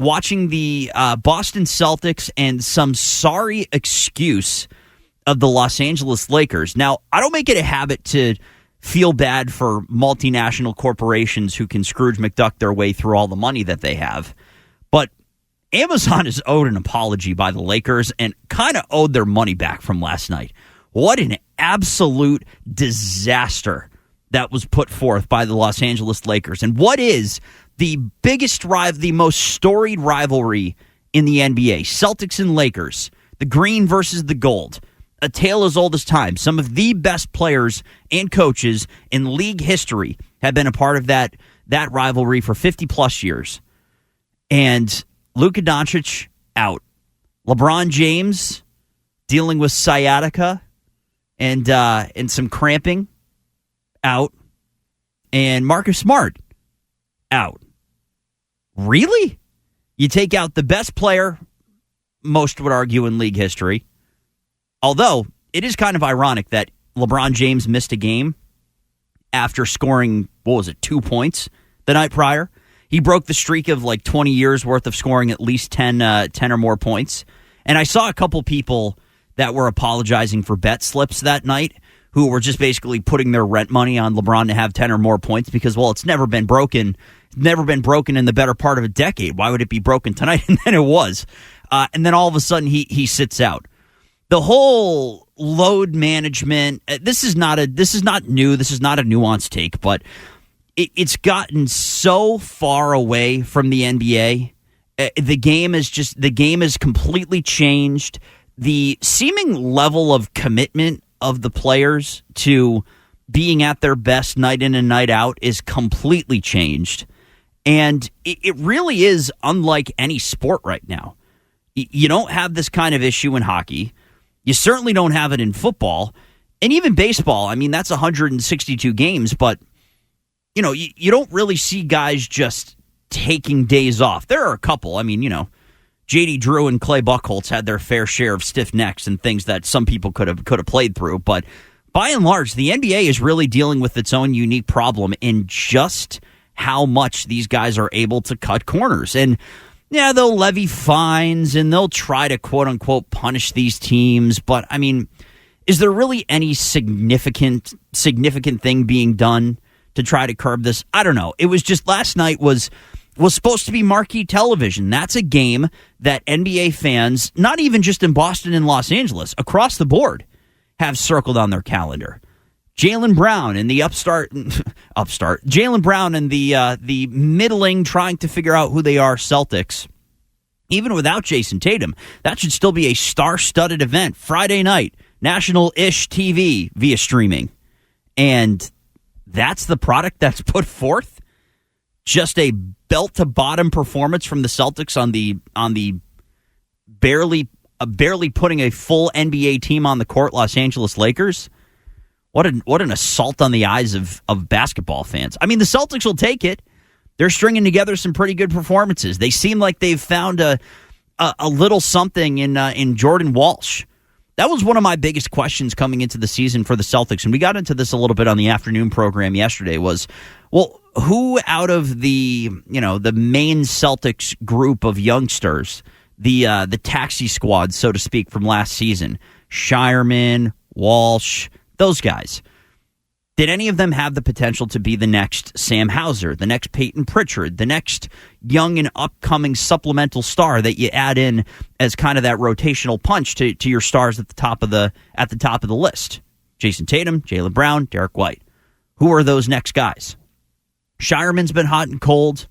watching the Boston Celtics and some sorry excuse of the Los Angeles Lakers. Now, I don't make it a habit to feel bad for multinational corporations who can Scrooge McDuck their way through all the money that they have. But Amazon is owed an apology by the Lakers and kind of owed their money back from last night. What an absolute disaster that was put forth by the Los Angeles Lakers. And what is the biggest the most storied rivalry in the NBA? Celtics and Lakers, the green versus the gold. A tale as old as time. Some of the best players and coaches in league history have been a part of that rivalry for 50-plus years. And Luka Doncic, out. LeBron James, dealing with sciatica and some cramping, out. And Marcus Smart, out. Really? You take out the best player, most would argue, in league history. Although, it is kind of ironic that LeBron James missed a game after scoring, 2 points the night prior. He broke the streak of 20 years worth of scoring at least 10 or more points. And I saw a couple people that were apologizing for bet slips that night who were just basically putting their rent money on LeBron to have 10 or more points because, it's never been broken. Never been broken in the better part of a decade. Why would it be broken tonight? And then it was. And then all of a sudden he sits out. The whole load management, this is not new. This is not a nuanced take, but it's gotten so far away from the NBA. The game is completely changed. The seeming level of commitment of the players to being at their best night in and night out is completely changed. And it really is unlike any sport right now. You don't have this kind of issue in hockey. You certainly don't have it in football. And even baseball, I mean, that's 162 games, but, you don't really see guys just taking days off. There are a couple. I mean, J.D. Drew and Clay Buchholz had their fair share of stiff necks and things that some people could have played through. But by and large, the NBA is really dealing with its own unique problem in just how much these guys are able to cut corners. And yeah, they'll levy fines and they'll try to quote unquote punish these teams. But I mean, is there really any significant thing being done to try to curb this? I don't know. It was just last night was supposed to be marquee television. That's a game that NBA fans, not even just in Boston and Los Angeles, across the board, have circled on their calendar. Jaylen Brown and the Jaylen Brown and the middling, trying to figure out who they are Celtics. Even without Jason Tatum, that should still be a star-studded event. Friday night, national-ish TV via streaming. And that's the product that's put forth? Just a belt-to-bottom performance from the Celtics on the barely putting a full NBA team on the court, Los Angeles Lakers? What an assault on the eyes of basketball fans. I mean, the Celtics will take it. They're stringing together some pretty good performances. They seem like they've found a little something in Jordan Walsh. That was one of my biggest questions coming into the season for the Celtics, and we got into this a little bit on the afternoon program yesterday, was, well, who out of the main Celtics group of youngsters, the taxi squad, so to speak, from last season, Shireman, Walsh, those guys, did any of them have the potential to be the next Sam Hauser, the next Peyton Pritchard, the next young and upcoming supplemental star that you add in as kind of that rotational punch to your stars at the top of the list? Jason Tatum, Jaylen Brown, Derek White. Who are those next guys? Shireman's been hot and cold.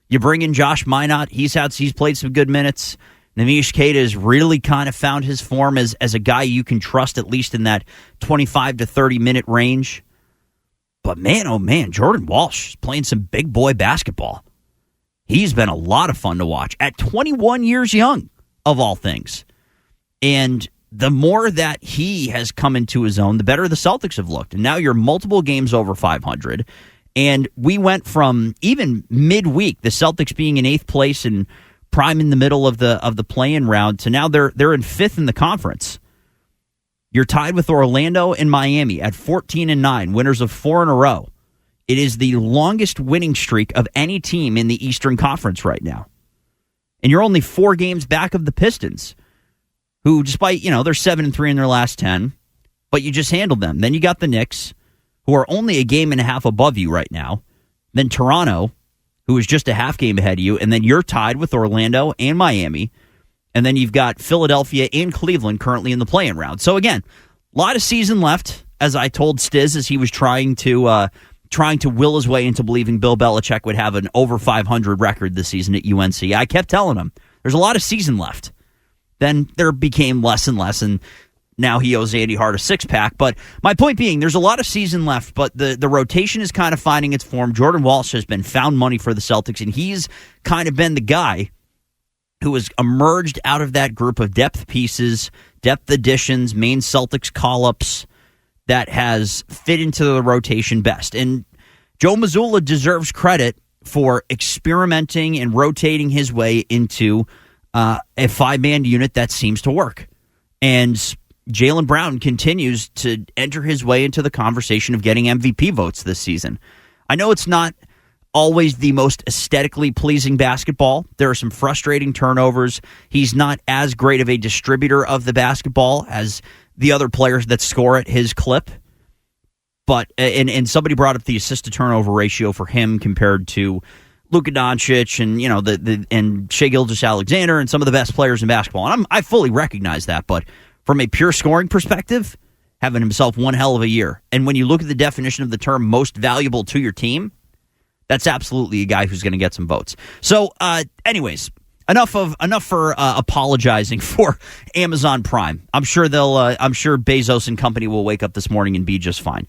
You bring in Josh Minott. He's played some good minutes. Nemish Keita has really kind of found his form as a guy you can trust, at least in that 25 to 30 minute range. But man, oh man, Jordan Walsh is playing some big boy basketball. He's been a lot of fun to watch at 21 years young, of all things. And the more that he has come into his own, the better the Celtics have looked. And now you're multiple games over 500. And we went from even midweek, the Celtics being in 8th place and prime in the middle of the play-in round, to now they're in 5th in the conference. You're tied with Orlando and Miami at 14-9, winners of 4 in a row. It is the longest winning streak of any team in the Eastern Conference right now. And you're only 4 games back of the Pistons, who, despite, they're 7-3 in their last 10, but you just handled them. Then you got the Knicks, who are only a game and a half above you right now. Then Toronto, who is just a half game ahead of you. And then you're tied with Orlando and Miami. And then you've got Philadelphia and Cleveland currently in the play-in round. So again, a lot of season left, as I told Stiz as he was trying to will his way into believing Bill Belichick would have an over 500 record this season at UNC. I kept telling him, there's a lot of season left. Then there became less and less, and now he owes Andy Hart a six-pack. But my point being, there's a lot of season left, but the rotation is kind of finding its form. Jordan Walsh has been found money for the Celtics, and he's kind of been the guy who has emerged out of that group of depth pieces, depth additions, main Celtics call-ups that has fit into the rotation best. And Joe Mazzulla deserves credit for experimenting and rotating his way into a 5-man unit that seems to work. And Jaylen Brown continues to enter his way into the conversation of getting MVP votes this season. I know it's not always the most aesthetically pleasing basketball. There are some frustrating turnovers. He's not as great of a distributor of the basketball as the other players that score at his clip. But and somebody brought up the assist to turnover ratio for him compared to Luka Doncic and and Shai Gilgeous-Alexander and some of the best players in basketball. And I fully recognize that, but from a pure scoring perspective, having himself one hell of a year. And when you look at the definition of the term most valuable to your team, that's absolutely a guy who's going to get some votes. So, anyways, enough for apologizing for Amazon Prime. I'm sure Bezos and company will wake up this morning and be just fine.